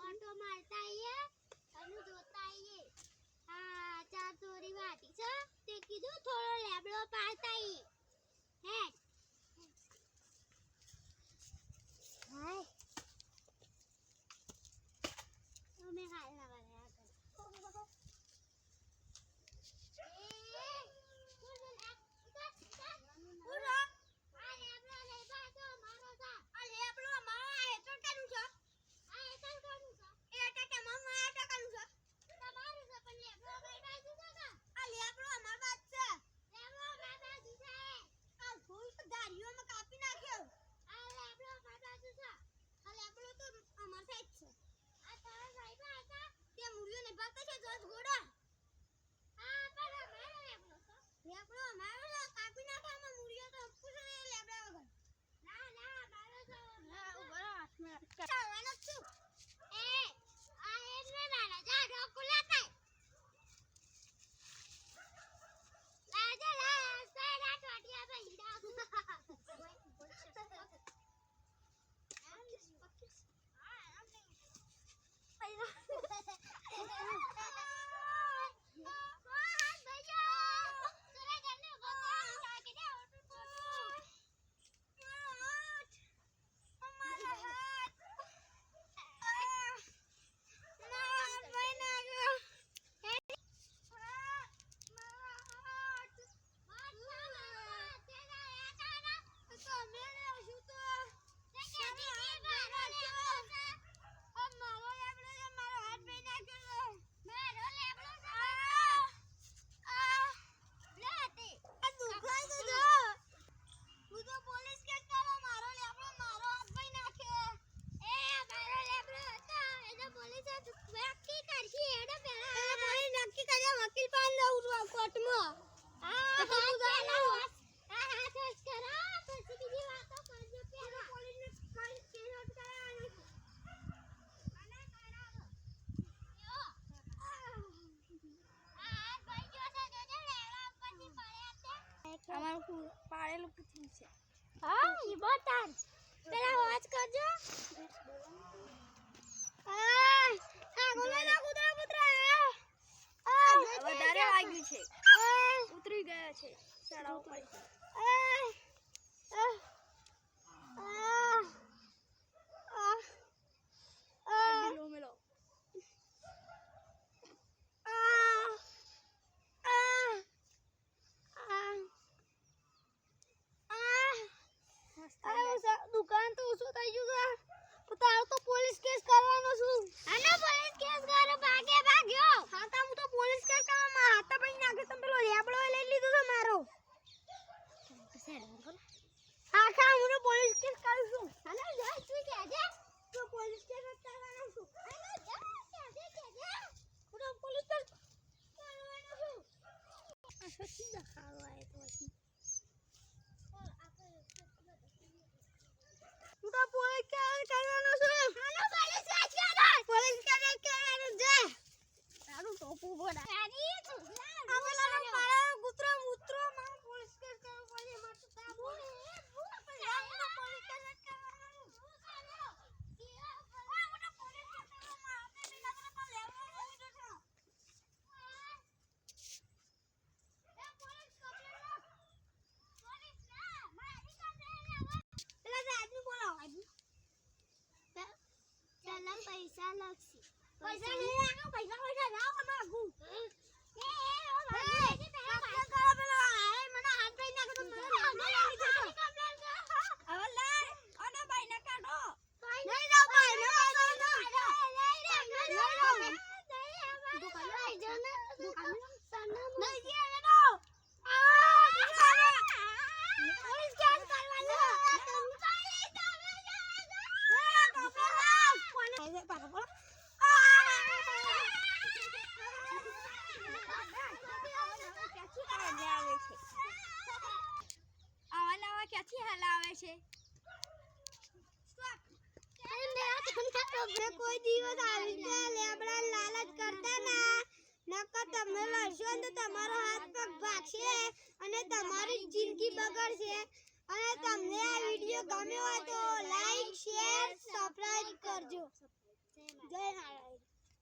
Auto मारता आइए अनु जोता आइए हां चार चोरी वाटी છે તે કીધું થોડો લેબડો પાડતા આઈએ હે હાય અમે હાલ ના વાળા અમારું પાળેલું પૂછ્યું છે હા ઈ બતાન પેલા વાત કરજો ગોલા કૂતરા વધારે વાગ્યું છે ઉતરી ગયા છે શાળાઓ પડી મેલો દુકાન તો ઓછો થઈ ગયું છે તારો તો પોલીસ કેસ કરવાનો છું આનો પોલીસ કેસ કરો ભાગ્યો હા તો હું તો પોલીસ કેસ કરવા માં હાથ પડી નાખે તમે પેલો લેબડો લઈ લીધો છે મારો હા ખા હું તો પોલીસ કેસ કરું છું હાલો જા તું કહેજે તો પોલીસ કેસ કરવાનો છું હાલો જા કહેજે હું તો પોલીસ કેસ કરવાનો છું આ સચ્ચી દખાડો આય તો પછી હું તો પોલીસ કેસ કરવાનો છું હાલો પોલીસ કેસ કરો પોલીસ કેસ કરવાનો છે તારું ટોપું બોડા આની તું અમારો મારો કૂતરો મૂત્રો માં પોલીસ કેસ કરવો પડે માર તો તાબુ પોલીસ કેસ કરવાનો પૈસા લક્ષી પૈસા લઈ આવો પૈસા ના માગું ક્યાંથી હલાવે છે? તમે કોઈ દિવસ આવી રીતે લેબડા લાલચ કરતા ના, નકર તમે લડશો ને તો તમારો હાથ પગ ભાગશે અને તમારી જિંદગી બગડશે. અને તમને આ વિડિયો ગમ્યો હોય તો લાઈક, શેર, સબસ્ક્રાઇબ કરજો. જય નારાયણ.